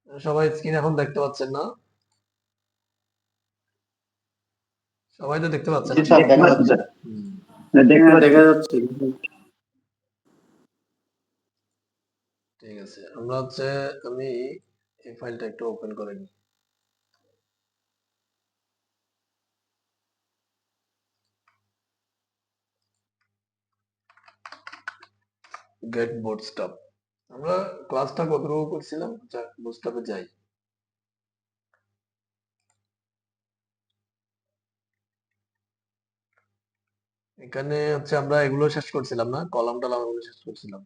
সবাই স্ক্রিন এখন দেখতে পাচ্ছেন না? সবাই তো দেখতে পাচ্ছেন জি না? স্যার, দেখা যাচ্ছে। দেখা যাচ্ছে। ঠিক আছে, আমরা আমি এই ফাইলটা একটু ওপেন করে নিই। Get Bootstrap. আমরা ক্লাসটা কতটুকু করছিলাম? আচ্ছা, বুটস্ট্র্যাপে যাই। এখানে আমরা এগুলো শেষ করছিলাম না? কলাম টলাম এগুলো শেষ করছিলাম।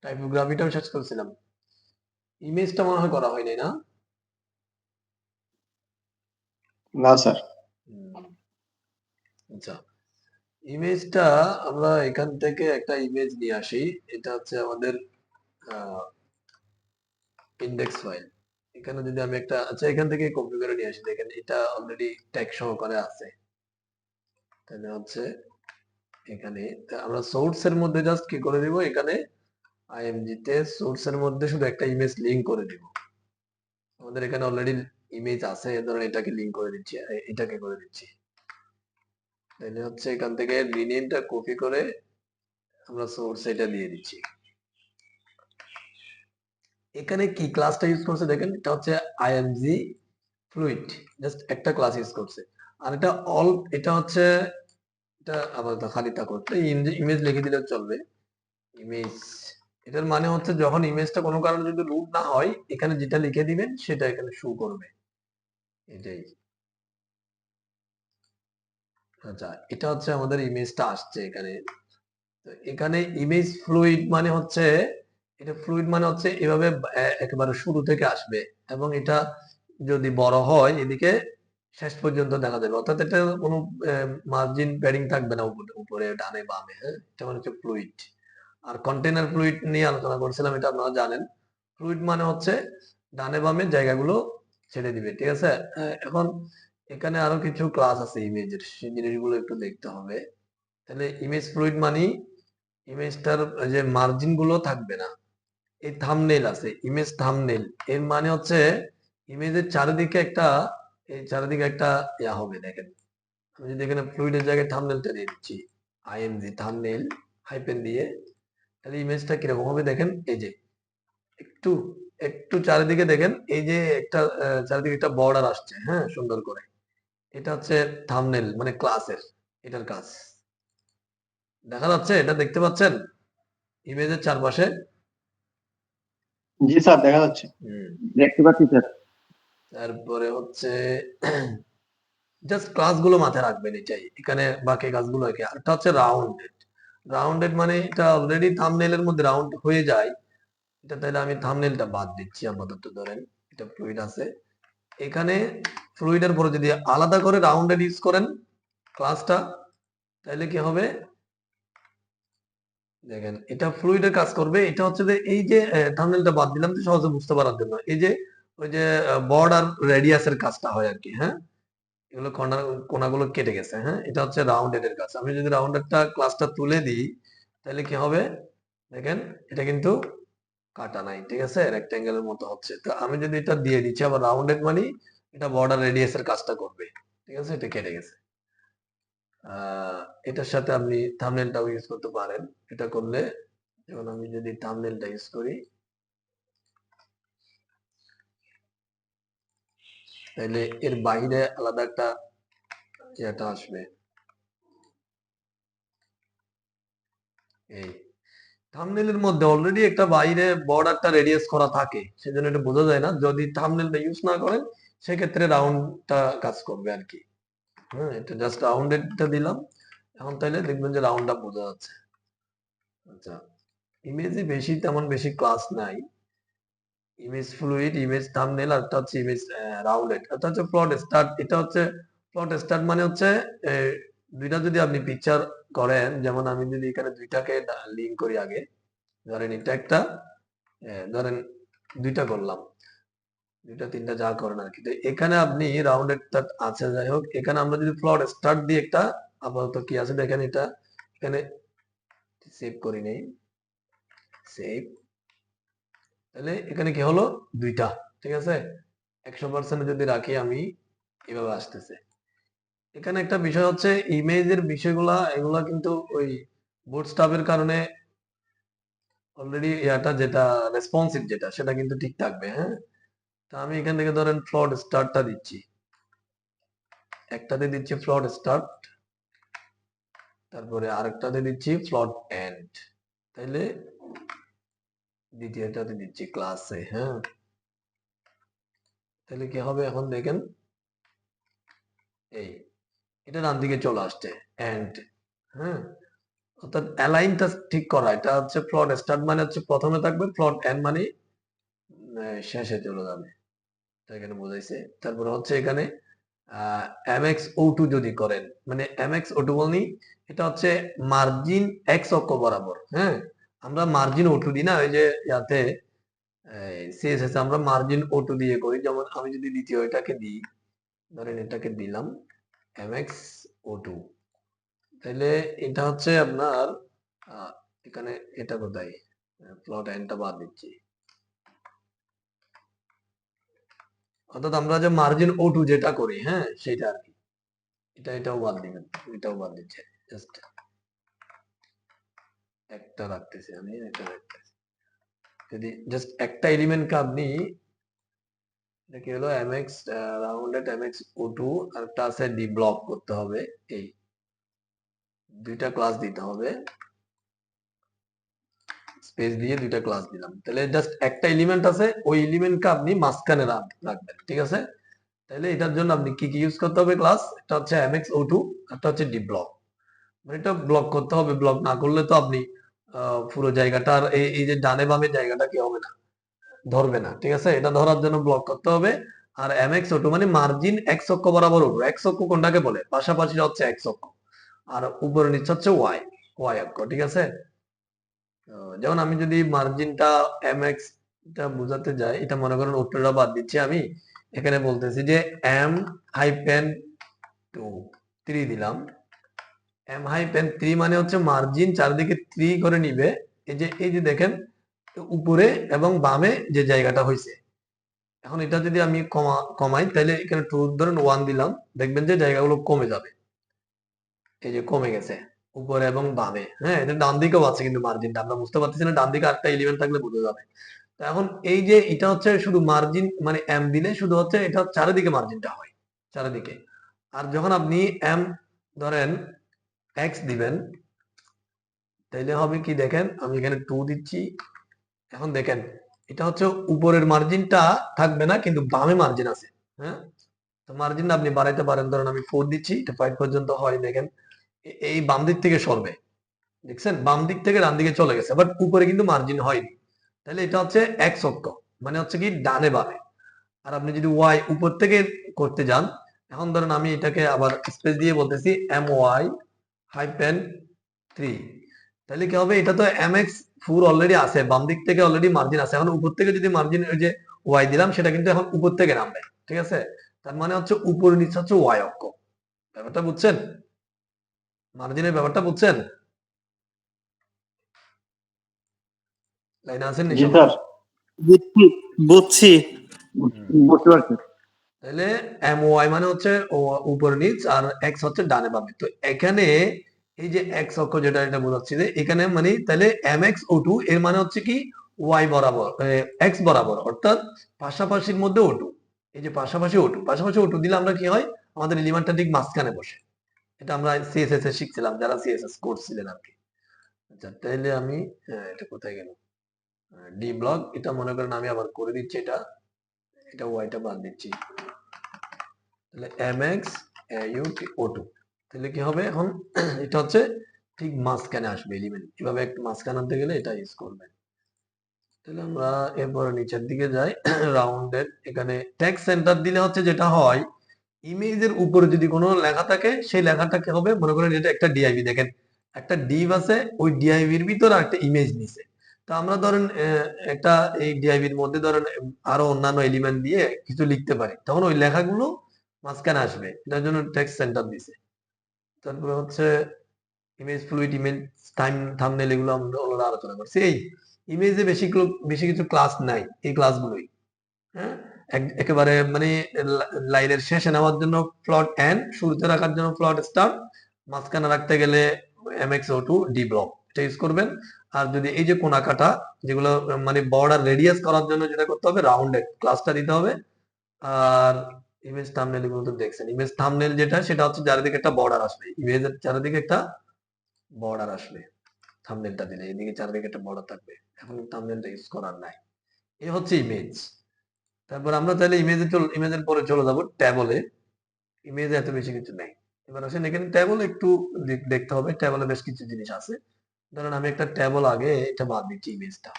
টাইপোগ্রাফিটাও শেষ করছিলাম। ইমেজটা মনে হয় করা হয়নি, না? না স্যার। আচ্ছা, ইমেজটা আমরা এখান থেকে একটা ইমেজ নিয়ে আসি। এটা আমাদের ইন্ডেক্স ফাইল। এখানে যদি আমি এখান থেকে কপি করে নিয়ে আসি, দেখেন এটা অলরেডি ট্যাগ সহকারে আছে। তাহলে এখানে আমরা সোর্স এর মধ্যে জাস্ট কি করে দিব, এখানে আইএমজি তে সোর্স এর মধ্যে শুধু একটা ইমেজ লিংক করে দিব। আমাদের এখানে অলরেডি ইমেজ আছে, ধরেন এটাকে লিংক করে দিচ্ছি, এটাকে করে দিচ্ছি। তাহলে এখান থেকে রিনেমটা কপি করে আমরা সোর্স এটা দিয়ে দিচ্ছি। এখানে কি ক্লাসটা ইউজ করছে দেখেন, এটা আইএমজি ফ্লুইড, জাস্ট একটা ক্লাস ইউজ করছে। আর এটা এটা এটা আলাদা খালি তা করতে ইমেজ লিখে দিলে চলবে। ইমেজ, এটার মানে যখন ইমেজটা কোনো কারণে যদি রুট না হয়, এখানে যেটা লিখে দিবেন সেটা এখানে শো করবে, এটাই। আচ্ছা, এটা আমাদের ইমেজটা আসছে এখানে। তো এখানে ইমেজ ফ্লুইড মানে এটা ফ্লুইড মানে এভাবে একেবারে শুরু থেকে আসবে, এবং এটা যদি বড় হয় এদিকে শেষ পর্যন্ত দেখা যাবে, অর্থাৎ এটা কোনো মার্জিন প্যাডিং থাকবে না উপরে ডানে বামে। হ্যাঁ, এটা মানে ফ্লুইড। আর কন্টেনার ফ্লুইড নিয়ে আলোচনা করছিলাম, এটা আপনারা জানেন। ফ্লুইড মানে ডানে বামে জায়গাগুলো ছেড়ে দিবে, ঠিক আছে। এখন এখানে আরো কিছু ক্লাস আছে ইমেজের, সেই জিনিসগুলো একটু দেখতে হবে। তাহলে ইমেজ ফ্লুইড মানে ইমেজটার যে মার্জিন গুলো থাকবে না। এই থাম্বনেল আছে, ইমেজ থাম্বনেল, এর মানে ইমেজের চারিদিকে একটা ইয়া হবে। দেখেন, আমি যদি এখানে ফ্লুইডের জায়গায় থাম্বনেলটা দিয়ে দিচ্ছি, আইএমজি থাম্বনেল হাইপেন দিয়ে, তাহলে ইমেজটা কিরকম হবে দেখেন। এই যে একটু একটু চারিদিকে দেখেন, এই যে চারিদিকে একটা বর্ডার আসছে, হ্যাঁ, সুন্দর করে। এটা থাম্বনেল মানে ক্লাসের, এটার কাজ দেখা যাচ্ছে, এটা দেখতে পাচ্ছেন ইমেজের চারপাশে? জি স্যার, দেখা যাচ্ছে। দেখতে পাচ্ছি স্যার। তারপরে জাস্ট ক্লাসগুলো মাথায় রাখবেন, এটাই। এখানে বাকি কাজগুলো আর একটা রাউন্ডেড। রাউন্ডেড মানে এটা অলরেডি থাম্বনেলের মধ্যে রাউন্ড হয়ে যায়। এটা তাহলে আমি থাম্বনেলটা বাদ দিচ্ছি আপাতত। ধরেন এটা ফ্লুইড আছে, এখানে ফ্লুইডের পরে যদি আলাদা করে রাউন্ডেড ইউজ করেন ক্লাসটা, তাহলে কি হবে দেখেন, এটা ফ্লুইডের কাজ করবে। এটা যে এই যে থাম্বনেলটা বাদ দিলাম তো সহজে বুঝতে পারার জন্য, এই যে ওই যে বর্ডার রেডিয়াসের কাজটা হয় আর কি। হ্যাঁ, এগুলো কোনাগুলো কেটে গেছে। হ্যাঁ, এটা রাউন্ডেড এর কাজ। আমি যদি রাউন্ডেডটা ক্লাসটা তুলে দিই, তাহলে কি হবে দেখেন, এটা কিন্তু কাটা নাই, ঠিক আছে, রেক্টেঙ্গেলের মতো হচ্ছে। তো আমি যদি এটা দিয়ে দিচ্ছি আবার রাউন্ডেড মানে এটা বর্ডার রেডিয়াস এর কাজটা করবে, ঠিক আছে, এটা কেটে গেছে। এটার সাথে আপনি থাম্বনেলটাও ইউজ করতে পারেন। এটা করলে, যেমন আমি যদি থাম্বনেলটা ইউজ করি, তাহলে এর বাইরে আলাদা একটা ইয়েটা আসবে। এই থাম্বনেলের মধ্যে অলরেডি একটা বাইরে বর্ডারটা রেডিয়াস করা থাকে, সেজন্য এটা বোঝা যায় না। যদি থাম্বনেলটা ইউজ না করেন, সেক্ষেত্রে রাউন্ডটা কাজ করবে আর কি। হ্যাঁ, এটা জাস্ট রাউন্ডেডটা দিলাম। এখন তাইলে দেখবেন যে রাউন্ডটা বোঝা যাচ্ছে। আচ্ছা, ইমেজে তেমন বেশি ক্লাস নাই। ইমেজ ফ্লুইড, ইমেজ থাম্বনেল, আর ইমেজ রাউন্ডেড। Plot start. এটা প্লট স্টার্ট মানে দুইটা যদি আপনি পিকচার করেন, যেমন আমি যদি এখানে দুইটাকে লিংক করি আগে, ধরেন এটা একটা, ধরেন দুইটা করলাম, দুইটা তিনটা যা করেন আর কি। তো এখানে আপনি রাউন্ডেড আছে, যাই হোক, এখানে আমরা যদি প্লট স্টার্ট দিয়ে একটা আপাতত কি আছে দেখেন, এটা এখানে সেভ করি নেই, সেভ। তাহলে এখানে কি হলো, দুইটা ঠিক আছে, 100% যদি রাখি আমি এভাবে আসতেছে। এখানে একটা বিষয় হচ্ছে ইমেজের বিষয়গুলা এগুলা কিন্তু ওই বুটস্ট্র্যাপের কারণে অলরেডি যেটা রেসপন্সিভ যেটা সেটা কিন্তু ঠিক থাকবে। হ্যাঁ, তা আমি এখান থেকে ধরেন ফ্লট স্টার্টটা দিচ্ছি, একটাতে দিচ্ছি ফ্লট স্টার্ট, তারপরে আরেকটাতে দিচ্ছি ফ্লট এন্ড, তাইলে দ্বিতীয়টাতে দিচ্ছি ক্লাসে। হ্যাঁ, তাহলে কি হবে এখন দেখেন, এই এটা ডান দিকে চলে আসছে এন্ড। হ্যাঁ, অর্থাৎ অ্যালাইনটা ঠিক করা, এটা হচ্ছে ফ্লট স্টার্ট মানে হচ্ছে প্রথমে থাকবে, ফ্লট এন্ড মানে শেষে চলে যাবে, এটা এখানে বোঝাইছে। তারপরে হচ্ছে এখানে mx02 যদি করেন, মানে mx02 বলনি, এটা হচ্ছে মার্জিন এক্স অক্ষ বরাবর। হ্যাঁ, আমরা মার্জিন O2 দিই না, ওই যে ইয়াতে সিএসএস আমরা মার্জিন O2 দিয়ে করি। যেমন আমি যদি দ্বিতীয় এটাকে দিই, ধরেন এটাকে দিলাম mx02, তাহলে এটা হচ্ছে আপনার এখানে এটা কোথায়, প্লট এন্ডটা বাদ দিচ্ছি, অর্থাৎ আমরা যে মার্জিন O2 যেটা করি, হ্যাঁ সেটা আর কি, এটাও বাদ দিবেন, এটাও বাদ দিচ্ছে, জাস্ট একটা রাখতেছি আমি, এটা রাখতেছি। যদি জাস্ট একটা এলিমেন্টকে আপনি, এটা কি হলো mx রাউন্ডেড mx02, আর একটা আছে ডি ব্লক করতে হবে, এই দুইটা ক্লাস দিতে হবে, স্পেস দিয়ে দুইটা ক্লাস দিলাম, তাহলে জাস্ট একটা এলিমেন্ট আছে, ওই এলিমেন্টকে আপনি মাঝখানে রাখবেন। ঠিক আছে, তাহলে এটার জন্য আপনি কি কি ইউজ করতে হবে ক্লাস, একটা হচ্ছে mx02, একটা হচ্ছে ডি ব্লক, মানে এটা ব্লক করতে হবে। ব্লক না করলে তো আপনি পুরো জায়গাটার এই যে ডানে বামে জায়গাটা কি হবে না, ধরবে না। ঠিক আছে, এটা ধরার জন্য ব্লক করতে হবে। আর mx02 মানে মার্জিন এক্স অক্ষ বরাবর উঠবে। এক্স অক্ষ কোনটাকে বলে, পাশাপাশি হচ্ছে এক্স অক্ষ, আর উপরে নিচে হচ্ছে ওয়াই অক্ষ। ঠিক আছে, যেমন আমি যদি মার্জিনটা mx টা বোঝাতে যাই, এটা মনে করেন উত্তরটা বাদ দিচ্ছি আমি, এখানে বলতেছি যে m-2 দিলাম। m-3 মানে হচ্ছে মার্জিন চারদিকে 3 করে নিবে। এই যে দেখেন উপরে এবং বামে যে জায়গাটা হয়েছে, এখন এটা যদি আমি কমাই, তাহলে এখানে 2 ধরেন 1 দিলাম, দেখবেন যে জায়গাগুলো কমে যাবে, এই যে কমে গেছে উপরে এবং বামে। হ্যাঁ, এটা ডান দিকেও আছে কিন্তু মার্জিনটা আমরা বুঝতে পারতেছি না, ডান দিকে আরেকটা এলিমেন্ট থাকলে বোঝা যাবে। তো এখন এই যে এটা হচ্ছে শুধু মার্জিন, মানে এম দিলে শুধু হচ্ছে এটা চারিদিকে মার্জিনটা হয়, চারিদিকে। আর যখন আপনি এম ধরেন এক্স দিবেন, তাইলে হবে কি দেখেন, আমি এখানে 2 দিচ্ছি, এখন দেখেন এটা হচ্ছে উপরের মার্জিনটা থাকবে না, কিন্তু বামে মার্জিন আছে। হ্যাঁ, তো মার্জিন আপনি বাড়াইতে পারেন, ধরেন আমি 4 দিচ্ছি, এটা 5 পর্যন্ত হয়। দেখেন এই বাম দিক থেকে সরবে, দেখছেন বাম দিক থেকে ডান দিকে চলে গেছে, বাট উপরে কিন্তু মার্জিন হয়নি। তাহলে এটা হচ্ছে এক্স অক্ষ, মানে হচ্ছে কি ডানে বামে। আর আপনি যদি ওয়াই উপর থেকে করতে যান, এখন ধরেন আমি এটাকে আবার স্পেস দিয়ে বলতেছি my-3, তাহলে কি হবে, এটা তো mx4 অলরেডি আছে, বাম দিক থেকে অলরেডি মার্জিন আছে, এখন উপর থেকে যদি মার্জিন ওই যে ওয়াই দিলাম, সেটা কিন্তু এখন উপর থেকে নামবে। ঠিক আছে, তার মানে হচ্ছে উপর নিচে হচ্ছে ওয়াই অক্ষ। ব্যাপারটা বুঝছেন, মার্জিনের ব্যাপারটা বুঝছেন? লাইন আছেন জি নিঃসন্দেহে? স্যার। বুঝছি বুঝছি। বুঝতে পারছি। তাহলে এম ওয়াই মানে হচ্ছে উপর নিচ, আর এক্স হচ্ছে ডানে বামে। তো এখানে এই যে এক্স অক্ষ যেটা, এটা বোঝাচ্ছি যে এখানে মানে তাহলে mx02 এর মানে হচ্ছে কি ওয়াই বরাবর, এক্স বরাবর, অর্থাৎ পাশাপাশির মধ্যে O2। এই যে পাশাপাশি O2 দিলে আমরা কি হয়, আমাদের এলিমেন্টটা ঠিক মাঝখানে বসে। এটা আমরা সিএসএস এ শিখছিলাম, যারা সিএসএস করছিলেন আর কি। আচ্ছা, তাহলে আমি এটা কোথায় গেল, ডি ব্লক, এটা মনে করেন আমি আবার করে দিচ্ছি, এটা ওয়াইটা বাদ দিচ্ছি, তাহলে mx-u-o2, তাহলে কি হবে এখন, এটা হচ্ছে ঠিক মাঝখানে আসবে এলিমেন্ট, এভাবে একটা মাঝখানে আনতে গেলে এটা ইউজ করবেন। তাহলে আমরা এরপরে নিচের দিকে যাই, রাউন্ডেড, এখানে টেক্সট সেন্টার দিলে হচ্ছে যেটা হয়, ইমেজের উপরে যদি কোনো লেখা থাকে, সেই লেখাটা কি হবে, মনে করেন এটা একটা ডিআইভি, দেখেন একটা ডিভ আছে, ওই ডিআইভির ভিতরে একটা ইমেজ নিছে। তো আমরা ধরেন একটা এই ডিআইভির মধ্যে ধরেন আরো অন্যান্য এলিমেন্ট দিয়ে কিছু লিখতে পারি, তখন ওই লেখাগুলো মাঝখানে আসবে, এটার জন্য টেক্সট সেন্টার দিছে। তারপরে হচ্ছে image fluid, image time thumbnail, এগুলো আমরা আলোচনা করছি। এই ইমেজে বেশি কিছু ক্লাস নাই, এই ক্লাসগুলোই। হ্যাঁ, একেবারে মানে লাইনের শেষে নেওয়ার জন্য প্লট এন, শুরুতে রাখার জন্য প্লট স্টার্ট, মাঝখানে রাখতে গেলে MXO2 ডি ব্লক এটা ইউজ করবেন। আর যদি এই যে কোনা কাটা যেগুলো মানে বর্ডার রেডিয়াস করার জন্য যেটা করতে হবে রাউন্ডেড ক্লাসটা দিতে হবে। আর ইমেজ থাম্বনেল এগুলো তো দেখছেন, ইমেজ থাম্বনেল যেটা সেটা হচ্ছে চারিদিকে একটা বর্ডার আসবে, ইমেজের চারিদিকে একটা বর্ডার আসবে থাম্বনেলটা দিলে, এদিকে চারিদিকে একটা বর্ডার থাকবে। এখন থাম্বনেলটা ইউজ করার নাই। এই হচ্ছে ইমেজ। তারপর আমরা চাইলে ইমেজের পরে চলে যাব ট্যাবলে। ইমেজে এত বেশি কিছু নাই। এবার আসেন এখানে ট্যাবল একটু দেখতে হবে, ট্যাবলে বেশ কিছু জিনিস আছে। ধরেন আমি একটা ট্যাবল আগে এটা বাদ দিচ্ছি, ইমেজটা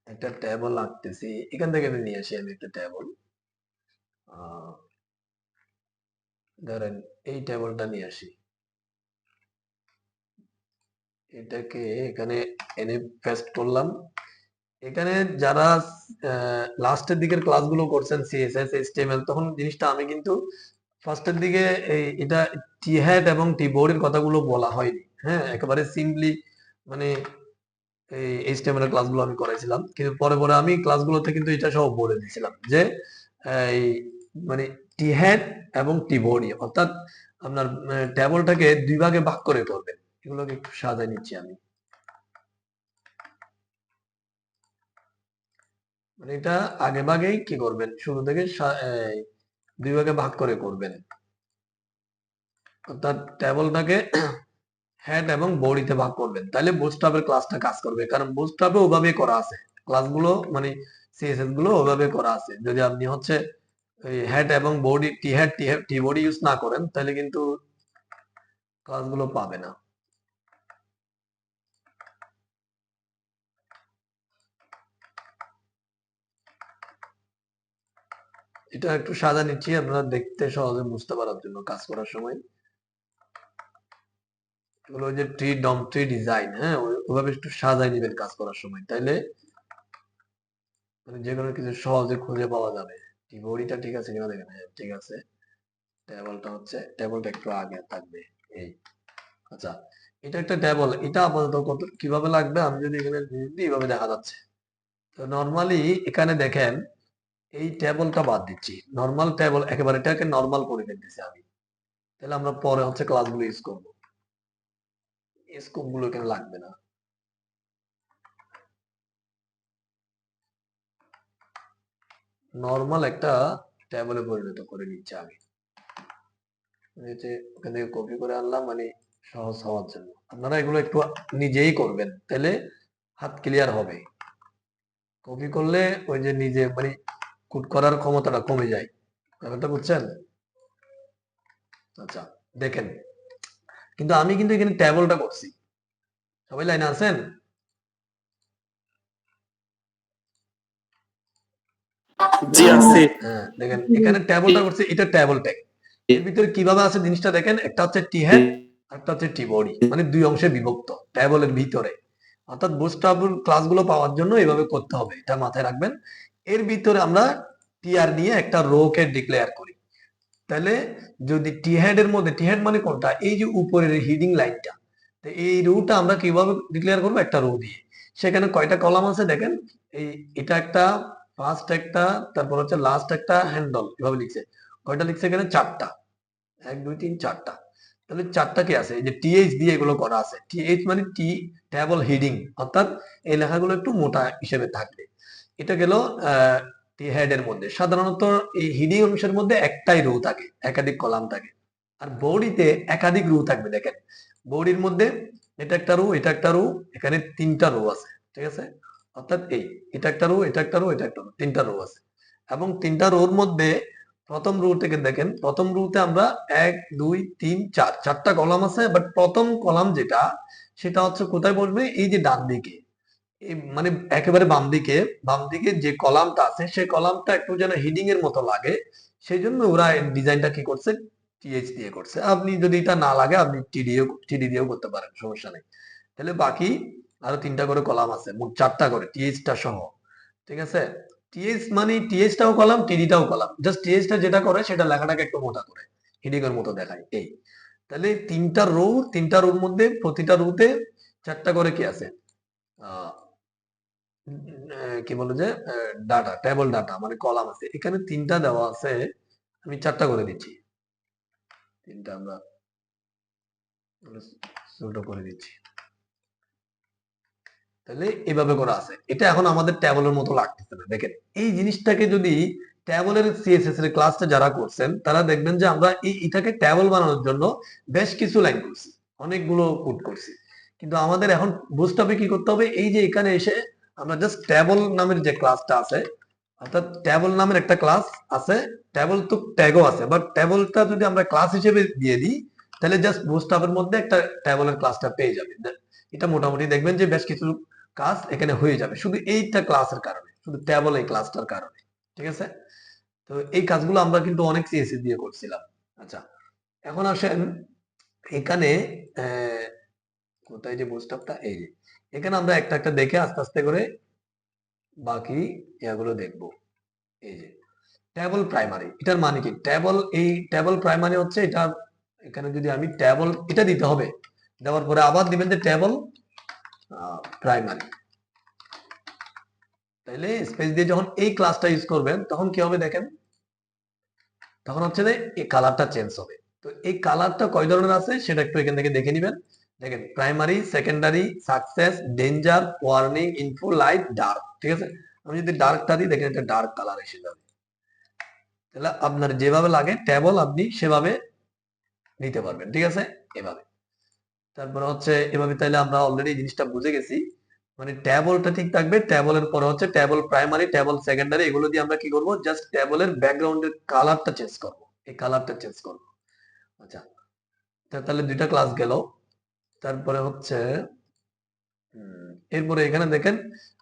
একটা ট্যাবল আঁকতেছি, এখান থেকে আমি নিয়ে আসি আমি একটা ট্যাবল। ধরেন এই ট্যাবলটা নিয়ে আসি, এটাকে এখানে এনে পেস্ট করলাম। এখানে যারা লাস্টের দিকের ক্লাসগুলো করছেন সিএসএস এইচটিএমএল, তখন জিনিসটা আমি কিন্তু ফার্স্টের দিকে এটা টি হ্যাট এবং টি বোর্ডের কথাগুলো বলা হয়নি। হ্যাঁ, একেবারে সিম্পলি মানে এই এইচটিএমএল এর ক্লাসগুলো আমি করাইছিলাম, কিন্তু পরে পরে আমি ক্লাসগুলোতে কিন্তু এটা সব বলে দিয়েছিলাম যে এই মানে টি হ্যাট এবং টি বোর্ডই, অর্থাৎ আপনার টেবলটাকে দুই ভাগে ভাগ করে করবেন। এগুলোকে একটু সাজাই নিচ্ছি আমি। মানে এটা আগে ভাগেই কি করবেন, শুরু থেকে দুই ভাগে ভাগ করে করবেন, অর্থাৎ টেবলটাকে হেড এবং বডিতে ভাগ করবেন, তাহলে বুটস্ট্র্যাপের ক্লাসটা কাজ করবে। কারণ বুটস্ট্র্যাপে ওভাবে করা আছে ক্লাসগুলো, মানে সিএসএস গুলো ওভাবে করা আছে। যদি আপনি হচ্ছে ওই হেড এবং বডি টি বডি ইউজ না করেন তাহলে কিন্তু ক্লাসগুলো পাবে না। এটা একটু সাজা নিচ্ছি আপনারা দেখতে সহজে বুঝতে পারার জন্য কাজ করার সময়। এগুলো যে ট্রি ডিজাইন, হ্যাঁ ওইভাবে একটু সাজাই নেবেন কাজ করার সময়, তাইলে মানে যে কোনো কিছু সহজে খুঁজে পাওয়া যাবে। টি বডিটা ঠিক আছে কিনা দেখেন, হ্যাঁ ঠিক আছে। টেবলটা একটু আগে থাকবে এই। আচ্ছা, এটা একটা টেবল, এটা আপাতত কত কিভাবে লাগবে আমি যদি এখানে এইভাবে দেখা যাচ্ছে। তো নরমালি এখানে দেখেন এই টেবলটা বাদ দিচ্ছি, নরমাল টেবল একেবারে এটাকে নরমাল করে ফেলতেছি আমি। তাহলে আমরা পরে হচ্ছে ক্লাসগুলো ইউজ করবো, স্কোপ গুলো এখানে লাগবে না। নরমাল একটা টেবলে পরিণত করে নিচ্ছি আমি। ওখান থেকে কপি করে আনলাম, মানে সহজ হওয়ার জন্য। আপনারা এগুলো একটু নিজেই করবেন, তাহলে হাত ক্লিয়ার হবে। কপি করলে ওই যে নিজে মানে কুট করার ক্ষমতাটা কমে যায়, ব্যাপারটা বুঝছেন? আচ্ছা দেখেন, কিন্তু আমি কিন্তু এখানে টেবলটা করছি, সবাই লাইনে আছেন? জি আছে। হ্যাঁ দেখেন এখানে টেবলটা করছি, এটা টেবল ট্যাগ। এর ভিতরে কিভাবে আছে জিনিসটা দেখেন, একটা হচ্ছে টি হেড আর একটা হচ্ছে টি বডি, মানে দুই অংশে বিভক্ত টেবলের ভিতরে। অর্থাৎ বুটস্ট্র্যাপ ক্লাসগুলো পাওয়ার জন্য এভাবে করতে হবে, এটা মাথায় রাখবেন। এর ভিতরে আমরা টিআর নিয়ে একটা রো কে ডিক্লেয়ার করি। তাহলে যদি টি হেড এর মধ্যে, টি হেড মানে কোনটা, এই যে উপরের হিডিং লাইনটা, তো এই রোটা আমরা কিভাবে ডিক্লেয়ার করবো, একটা রো দিয়ে। সেখানে কয়টা কলাম আছে দেখেন, এই এটা একটা, ফার্স্ট একটা, তারপর হচ্ছে লাস্ট একটা, হ্যান্ডল, এভাবে লিখছে। কয়টা লিখছে এখানে, চারটা, 1 2 3 4টা। তাহলে চারটা কি আছে, এই যে টিএইচ দিয়ে এগুলো করা আছে। টিএইচ মানে টি টেবল হিডিং, অর্থাৎ এই লেখাগুলো একটু মোটা হিসেবে থাকবে। এটা গেল টি হেড এর মধ্যে। সাধারণত এই হিডিং অংশের মধ্যে একটাই রো থাকে, একাধিক কলাম থাকে। আর বডিতে একাধিক রো থাকবে। দেখেন বডির মধ্যে এটা একটা রো, এটা একটা রো, এখানে 3টা রো আছে, ঠিক আছে। অর্থাৎ এটা একটা রো, এটা একটা রো, এটা একটা রো, 3টা রো আছে। এবং 3টা রোর মধ্যে প্রথম রো থেকে দেখেন, প্রথম রোতে আমরা 1 2 3 4 চারটা কলাম আছে, বাট প্রথম কলাম যেটা, সেটা হচ্ছে কোথায় বসবে, এই যে ডান দিকে, মানে একেবারে বাম দিকে যে কলামটা আছে সেই কলামটা একটু যেন হিডিং এর মতো লাগে, সেই জন্য ওরা ডিজাইনটা কি করছে, টিএইচ দিয়ে করছে। আপনি যদি এটা না লাগে আপনি টিডি দিয়েও করতে পারেন, সমস্যা নেই। তাহলে বাকি আরো 3টা করে কলাম আছে, মোট 4টা করে টিএইচটা সহ, ঠিক আছে। টিএইচ মানে টিএইচটাও কলাম, টিডিটাও কলাম, জাস্ট টিএইচটা যেটা করে সেটা লেখাটাকে একটু মোটা করে হিডিং এর মতো দেখায় এই। তাহলে 3টা রোর মধ্যে প্রতিটা রোতে 4টা করে কি আছে, কি বলে যে ডাটা, টেবল ডাটা মানে কলাম আছে, এখানে 3টা দেওয়া আছে, আমি 4টা করে দিচ্ছি। 3টা আমরা ছোট করে দিচ্ছি। তাহলে এভাবে করা আছে। এটা এখন আমাদের ট্যাবলের মতো লাগতেছে না। দেখেন এই জিনিসটাকে যদি ট্যাবলের সিএসএস এর ক্লাসটা যারা করছেন তারা দেখবেন যে আমরা এটাকে ট্যাবল বানানোর জন্য বেশ কিছু লাইন করছি, অনেকগুলো কোড করছি, কিন্তু আমাদের এখন বুঝতে হবে কি করতে হবে, এই যে এখানে এসে আমরা জাস্ট ট্যাবল নামের যে ক্লাসটা আছে, অর্থাৎ ট্যাবল নামের একটা ক্লাস আছে, ট্যাবল তো ট্যাগও আছে, বাট ট্যাবলটা যদি আমরা ক্লাস হিসেবে দিয়ে দিই তাহলে জাস্ট বুস্টআপের মধ্যে একটা ট্যাবলের ক্লাসটা পেয়ে যাবে। এটা মোটামুটি দেখবেন যে বেশ কিছু কাজ এখানে হয়ে যাবে শুধু এইটা ক্লাসের কারণে, শুধু ট্যাবল এই ক্লাসটার কারণে। ঠিক আছে, তো এই কাজগুলো আমরা কিন্তু অনেক সিএসসি দিয়ে করছিলাম। আচ্ছা, এখন আসেন এখানে কোথায় যে বুস্টআপটা, এই যে এখানে আমরা একটা একটা দেখে আস্তে আস্তে করে বাকি ইয়াগুলো দেখবো। এই যে ট্যাবল প্রাইমারি, এটার মানে কি? ট্যাবল, এই ট্যাবল প্রাইমারি হচ্ছে এটা, এখানে যদি আমি ট্যাবল এটা দিতে হবে, দেওয়ার পরে আবার দিবেন যে ট্যাবল প্রাইমারি, তাইলে স্পেস দিয়ে যখন এই ক্লাসটা ইউজ করবেন তখন কি হবে দেখেন, তখন হচ্ছে যে এই কালারটা চেঞ্জ হবে। তো এই কালারটা কয় ধরনের আছে সেটা একটু এখান থেকে দেখে নিবেন। দেখেন primary, secondary, success, danger, warning, info, light, dark. ঠিক আছে, আমি যদি ডার্কটা দিই দেখেন এটা ডার্ক কালার এসে যাবে। তাহলে আপনার যেভাবে লাগে ট্যাবল আপনি সেভাবে নিতে পারবেন। ঠিক আছে, এভাবে। তারপরে হচ্ছে এভাবে, তাইলে আমরা অলরেডি জিনিসটা বুঝে গেছি, মানে ট্যাবলটা ঠিক থাকবে, ট্যাবলের পরে হচ্ছে ট্যাবল প্রাইমারি, ট্যাবল সেকেন্ডারি, এগুলো দিয়ে আমরা কি করব, জাস্ট ট্যাবলের ব্যাকগ্রাউন্ডের কালারটা চেঞ্জ করব, এই কালারটা চেঞ্জ করব। আচ্ছা, তাহলে 2টা ক্লাস গেল। তারপরে হচ্ছে এরপরে এখানে দেখেন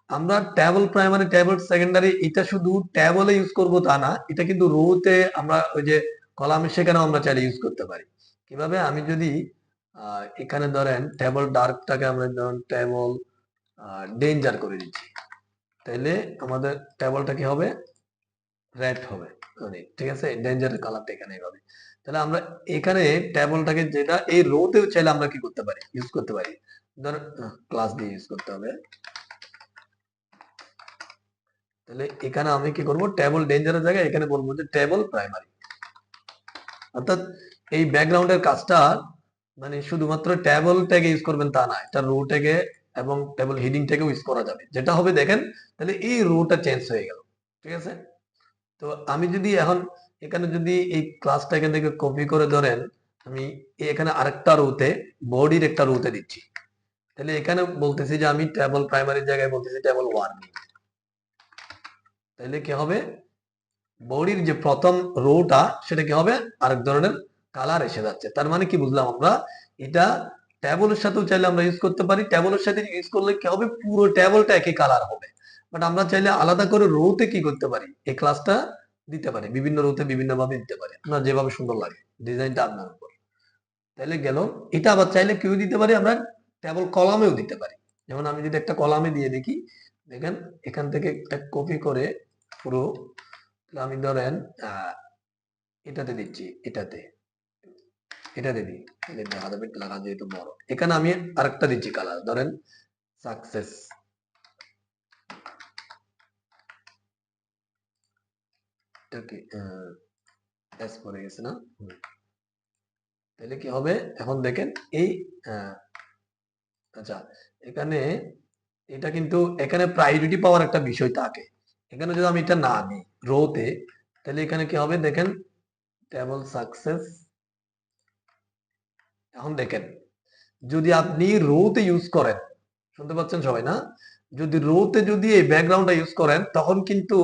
আমরা ট্যাবল প্রাইমারি, ট্যাবল সেকেন্ডারি এটা শুধু ট্যাবলে ইউজ করব তা না, এটা কিন্তু রোতে আমরা ওই যে কলামে সেখানেও আমরা চাইলে ইউজ করতে পারি। কিভাবে? আমি যদি এখানে ধরেন ট্যাবল ডার্কটাকে আমরা ধরেন ট্যাবল ডেঞ্জার করে দিচ্ছি, তাহলে আমাদের ট্যাবলটা কি হবে, রেড হবে। মানে ঠিক আছে, ডেঞ্জারের কালারটা এখানে হবে। তাহলে আমরা এখানে ট্যাবলটাকে যেটা এই রোতেও চাইলে আমরা কি করতে পারি, ইউজ করতে পারি। ধর ক্লাস দিয়ে ইউজ করতে হবে। তাহলে এখানে আমি কি করব, ট্যাবল ডেঞ্জারের জায়গায় এখানে বলবো যে ট্যাবল প্রাইমারি। অর্থাৎ এই ব্যাকগ্রাউন্ডের কাজটা মানে শুধুমাত্র ট্যাবল ট্যাগে ইউজ করবেন তা না, এটা রো ট্যাগে এবং ট্যাবল হেডিং ট্যাগেও ইউজ করা যাবে। যেটা হবে দেখেন, তাহলে এই রোটা চেঞ্জ হয়ে গেল। ঠিক আছে, তো আমি যদি এখন এখানে যদি এই ক্লাসটা এখান থেকে কপি করে ধরেন আমি এখানে আরেকটা রোতে, বডির একটা রোতে দিচ্ছি, তাহলে এখানে বলতেছি যে আমি ট্যাবল প্রাইমারির জায়গায় বলতেছি ট্যাবল ওয়ার্নিং, তাহলে কি হবে, বডির যে প্রথম রোটা সেটা কি হবে, আরেক ধরনের কালার এসে যাচ্ছে। তার মানে কি বুঝলাম আমরা, এটা ট্যাবলের সাথেও চাইলে আমরা ইউজ করতে পারি, ট্যাবলের সাথে ইউজ করলে কি হবে, পুরো ট্যাবলটা একই কালার হবে। বাট আমরা চাইলে আলাদা করে রোতে কি করতে পারি, এই ক্লাসটা দিতে পারি, বিভিন্ন রোতে বিভিন্ন ভাবে দিতে পারি, আপনার যেভাবে সুন্দর লাগে, ডিজাইনটা আপনার উপর। তাহলে গেল, এটা আবার চাইলে কেউ দিতে পারি, আমরা ট্যাবল কলামেও দিতে পারি। যেমন আমি যদি একটা কলামে দিয়ে দেখি, দেখেন এখান থেকে একটা কপি করে পুরো, আমি ধরেন এটাতে দিচ্ছি, এটাতে দিই, দেখা যাবে লাগা যেহেতু বড়, এখানে আমি আরেকটা দিচ্ছি কালার, ধরেন সাকসেস, এটা কি এস পড়ে গেছে না? তাহলে কি হবে এখন দেখেন এই আচ্ছা, এখানে এটা কিন্তু এখানে প্রায়োরিটি পাওয়ার একটা বিষয় থাকে, এখানে যদি আমি এটা না দিই রোতে, তাহলে এখানে কি হবে দেখেন, টেবল সাকসেস। এখন দেখেন যদি আপনি রোতে ইউজ করেন, শুনতে পাচ্ছেন সবাই না, যদি রোতে যদি এই ব্যাকগ্রাউন্ডটা ইউজ করেন তখন কিন্তু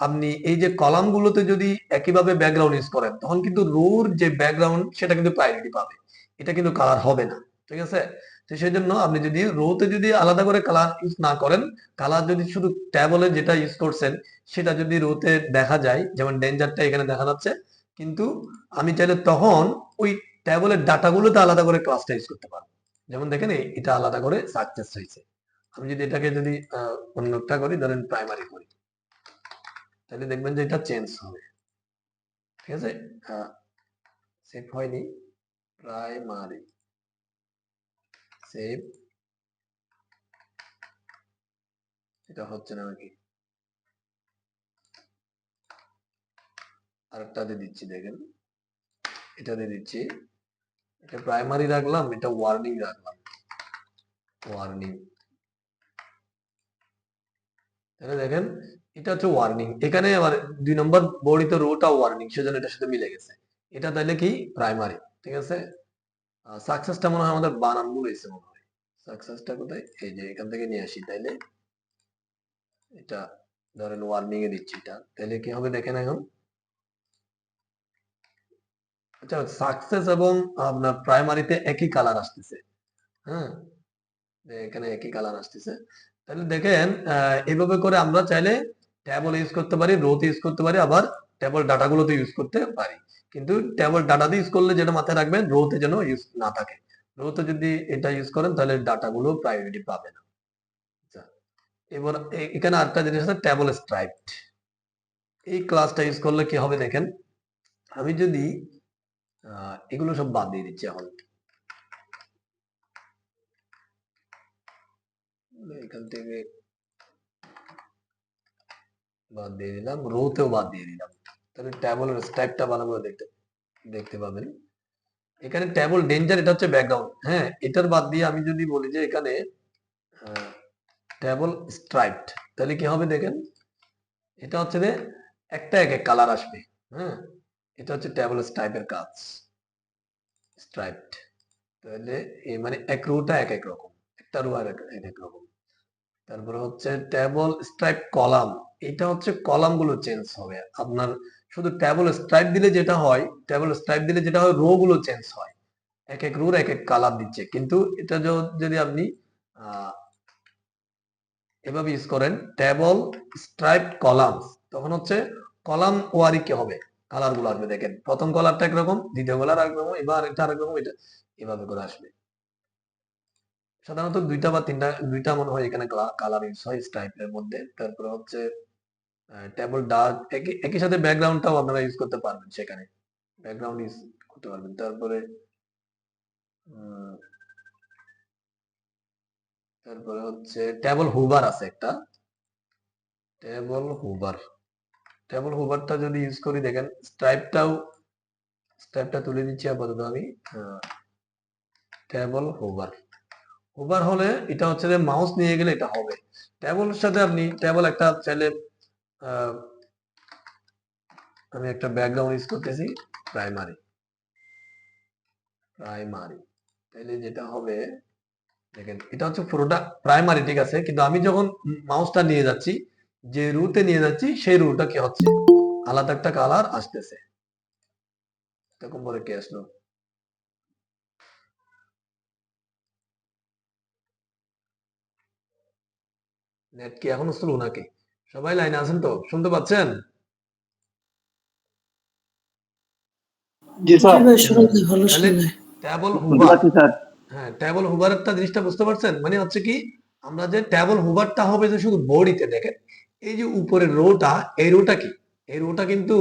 আপনি এই যে কলাম গুলোতে যদি একইভাবে ব্যাকগ্রাউন্ড ইউজ করেন তখন কিন্তু রোর যে ব্যাকগ্রাউন্ড সেটা কিন্তু প্রায়োরিটি পাবে, এটা কিন্তু কালার হবে না। ঠিক আছে, তো সেই জন্য আপনি যদি রোতে যদি আলাদা করে কালার ইউজ না করেন, কালার যদি শুধু ট্যাবলে যেটা ইউজ করছেন সেটা যদি রোতে দেখা যায়, যেমন ডেঞ্জারটা এখানে দেখা যাচ্ছে, কিন্তু আমি চাইলে তখন ওই ট্যাবলের ডাটাগুলোতে আলাদা করে ক্লাসটা ইউজ করতে পারবো। যেমন দেখেন এটা আলাদা করে সাকসেস হয়েছে। আমি যদি এটাকে যদি অন্যটা করি, ধরেন প্রাইমারি করি, তাহলে দেখবেন যে এটা চেঞ্জ হবে। ঠিক আছে, সেভ হয়নি, প্রাইমারি সেভ, এটা হচ্ছে না নাকি? আরেকটা দিয়ে দিচ্ছি, দেখেন এটা দিয়ে দিচ্ছি। এটা প্রাইমারি রাখলাম, এটা ওয়ার্নিং রাখলাম, ওয়ার্নিং। তাহলে দেখেন এটা হচ্ছে ওয়ার্নিং। এখানে আবার 2 নম্বর বর্ণিত রোটা ওয়ার্নিং, সেজন্য এটার সাথে মিলে গেছে। এটা তাহলে কি প্রাইমারি, ঠিক আছে। সাকসেসটা মনে হয় আমাদের বানান ভুল হয়েছে মনে হয়। সাকসেসটা কোথায়? এই যে এখান থেকে নিয়ে আসি, তাইলে এটা ধরেন ওয়ার্নিং এ দিচ্ছি এটা, তাহলে কি হবে দেখেন এখন। আচ্ছা, সাকসেস এবং আপনার প্রাইমারিতে একই কালার আসতেছে। হ্যাঁ, এখানে একই কালার আসতেছে। তাহলে দেখেন এইভাবে করে আমরা চাইলে ট্যাবল ইউজ করতে পারি, রোতে ইউজ করতে পারি, আবার ট্যাবল ডাটাগুলোতে ইউজ করতে পারি। কিন্তু ট্যাবল ডাটাতে ইউজ করলে যেটা মাথায় রাখবেন, রোতে যেন ইউজ না থাকে। রোতে যদি এটা ইউজ করেন তাহলে ডাটাগুলো প্রায়োরিটি পাবে না। আচ্ছা, এবার এখানে আরেকটা জিনিস আছে, ট্যাবল স্ট্রাইপড। এই ক্লাসটা ইউজ করলে কি হবে দেখেন। আমি যদি এগুলো সব বাদ দিয়ে দিচ্ছি এখন, এখান থেকে বাদ দিয়ে দিলাম, রোতেও বাদ দিয়ে দিলাম। তাহলে ট্যাবলের স্ট্রাইপটা ভালো করে দেখতে পাবেন। এখানে ট্যাবল ডেঞ্জার, এটা হচ্ছে ব্যাকগ্রাউন্ড। হ্যাঁ, এটার বাদ দিয়ে আমি যদি বলি যে এখানে ট্যাবল স্ট্রাইপড, তাহলে কি হবে দেখেন। এটা হচ্ছে যে একটা এক এক কালার আসবে। হ্যাঁ, এটা হচ্ছে ট্যাবল স্ট্রাইপের কাজ, স্ট্রাইপড। তাহলে মানে এক রোটা এক এক রকম, একটা রো আর এক এক রকম। তারপরে হচ্ছে ট্যাবল স্ট্রাইপ কলাম। এটা হচ্ছে কলাম গুলো চেঞ্জ হবে আপনার। শুধু ট্যাবল স্ট্রাইপ দিলে যেটা হয়, ট্যাবল স্ট্রাইপ দিলে যেটা হয়, রো গুলো চেঞ্জ হয়, এক এক রোর এক এক কালার দিচ্ছে। কিন্তু এটা যদি আপনি এভাবে ইউজ করেন, ট্যাবল স্ট্রাইপ কলামস, তখন হচ্ছে কলাম ওয়ারি কি হবে, কালার গুলো আসবে। দেখেন প্রথম কালারটা একরকম, দ্বিতীয় কালার একরকম, এবার এটা আরেকরকম, এটা এভাবে করে আসবে। সাধারণত দুইটা বা তিনটা, দুইটা মনে হয় এখানে কালার ইউজ হয় স্ট্রাইপের মধ্যে। তারপরে হচ্ছে ট্যাবল ডার্ক, একই সাথে ব্যাকগ্রাউন্ডটাও আপনারা ইউজ করতে পারবেন, সেখানে ব্যাকগ্রাউন্ড ইউজ করতে পারবেন। তারপরে তারপরে হচ্ছে ট্যাবল হুবার আছে একটা, ট্যাবল হুবার। ট্যাবল হুবারটা যদি ইউজ করি, দেখেন স্ট্রাইপটা তুলে দিচ্ছি আপাতত আমি। ট্যাবল হুবার, হুবার হলে এটা হচ্ছে যে মাউস নিয়ে গেলে এটা হবে। ট্যাবলের সাথে আপনি ট্যাবল একটা চাইলে আমি একটা ব্যাকগ্রাউন্ড ইউজ করতেছি, প্রাইমারি, তাহলে যেটা হবে দেখেন, এটা হচ্ছে পুরোটা প্রাইমারি, ঠিক আছে। কিন্তু আমি যখন মাউসটা নিয়ে যাচ্ছি, যে রুটে নিয়ে যাচ্ছি, সেই রুটটা কি হচ্ছে, আলাদা একটা কালার আসতেছে। এরকম করে কি আসলো? নেট কি এখনো স্লো নাকি? সবাই লাইনে আছেন তো? শুনতে পাচ্ছেন? জি স্যার। তাহলে ট্যাবল শুনতে হুবার, পাচ্ছি স্যার। হ্যাঁ ট্যাবল হুবারেরটা জিনিসটা বুঝতে পারছেন? মানে হচ্ছে কি, আমরা যে ট্যাবল হুবারটা হবে যে শুধু বডিতে, দেখেন এই যে উপরের রোটা, এই রোটা কি, এই রোটা কিন্তু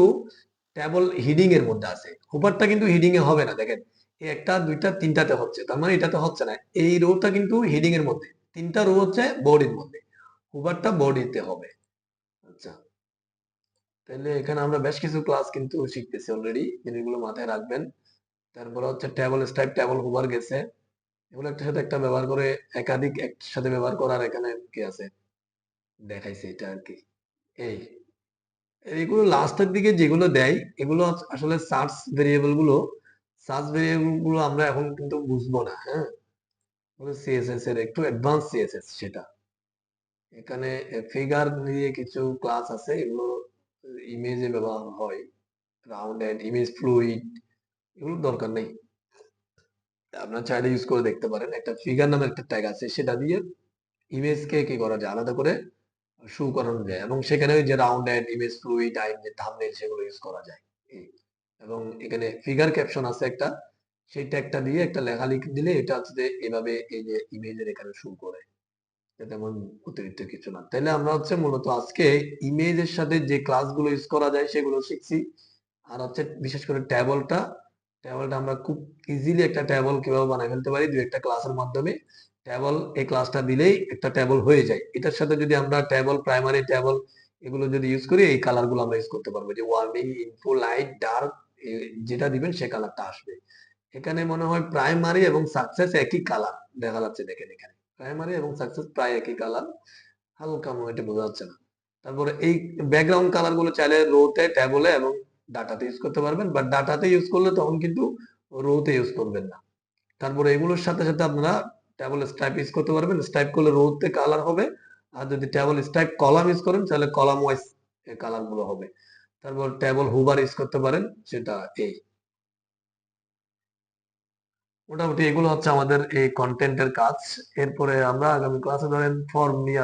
ট্যাবল হিডিং এর মধ্যে আছে, হুবারটা কিন্তু হিডিং এ হবে না। দেখেন এই একটা দুইটা তিনটাতে হচ্ছে, তার মানে এটাতে হচ্ছে না। এই রোটা কিন্তু হিডিং এর মধ্যে, তিনটা রো হচ্ছে বডির মধ্যে, হুবারটা বডিতে হবে। আচ্ছা, তাহলে এখানে আমরা বেশ কিছু ক্লাস কিন্তু শিখতেছি অলরেডি, জিনিসগুলো মাথায় রাখবেন। তারপরে হচ্ছে ট্যাবল স্ট্রাইপ, ট্যাবল হুবার গেছে, এগুলো একটা সাথে একটা ব্যবহার করে, একাধিক একসাথে ব্যবহার করার এখানে কি আছে দেখাইছে, এটা আর কি। এই এইগুলো লাস্টের দিকে যেগুলো দেয়, এগুলো আসলে সার্চ ভেরিয়েবল গুলো আমরা এখন কিন্তু বুঝবো না। হ্যাঁ, সিএসএস এর একটু অ্যাডভান্স সিএসএস সেটা। এখানে ফিগার নিয়ে কিছু ক্লাস আছে, এগুলো ইমেজে ব্যবহার হয়, রাউন্ডেড, ইমেজ ফ্লুইড, এগুলো দরকার নেই। আপনার চাইলে ইউজ করে দেখতে পারেন। একটা ফিগার নামের একটা ট্যাগ আছে, সেটা দিয়ে ইমেজকে কি করা যায়, আলাদা করে শো করানো যায়, এবং সেখানে ওই যে রাউন্ডেড, ইমেজ ফ্লুইড, টাইম, যে থাম্বনেইল, সেগুলো ইউজ করা যায়। এবং এখানে ফিগার ক্যাপশন আছে একটা, সেই ট্যাগটা দিয়ে একটা লেখা লিখে দিলে এটা হচ্ছে যে এভাবে এই যে ইমেজের এখানে শো করে, তেমন অতিরিক্ত কিছু না। তাহলে আমরা হচ্ছে মূলত আজকে ইমেজের সাথে যে ক্লাসগুলো ইউজ করা যায় সেগুলো শিখছি। আর হচ্ছে বিশেষ করে ট্যাবলটা আমরা খুব ইজিলি একটা ট্যাবল কিভাবে বানাই ফেলতে পারি, দুই একটা ক্লাসের মাধ্যমে, টেবল এই ক্লাসটা দিলেই একটা টেবল হয়ে যায়। এটার সাথে যদি আমরা টেবল, প্রাইমারি টেবল এগুলো যদি ইউজ করি, এই কালার গুলো আমরা ইউজ করতে পারবো, যে ওয়ার্ডিং, ইনফো, লাইট, ডার্ক, যেটা দিবেন সে কালারটা আসবে। এখানে মনে হয় প্রাইমারি এবং সাকসেস একই কালার দেখা যাচ্ছে, দেখেন এখানে প্রাইমারি এবং সাকসেস প্রায় একই কালার, হালকা মনে হয় এটা বোঝা যাচ্ছে না। তারপরে এই ব্যাকগ্রাউন্ড কালার গুলো চাইলে রোতে, ট্যাবলে এবং ডাটাতে ইউজ করতে পারবেন, বাট ডাটাতে ইউজ করলে তখন কিন্তু রোতে ইউজ করবেন না। তারপরে এগুলোর সাথে সাথে আপনারা ট্যাবল স্ট্রাইপ ইউজ করতে পারবেন, স্ট্রাইপ করলে রোতে কালার হবে, আর যদি ট্যাবল স্ট্রাইপ কলাম ইউজ করেন তাহলে কলাম ওয়াইজ কালার গুলো হবে। তারপর ট্যাবল হুবার ইউজ করতে পারেন, সেটা এই মোটামুটি এগুলো হচ্ছে আমাদের এই কন্টেন্টের কাজ। এরপরে আমরা আগামী ক্লাসে ধরেন ফর্ম নিয়ে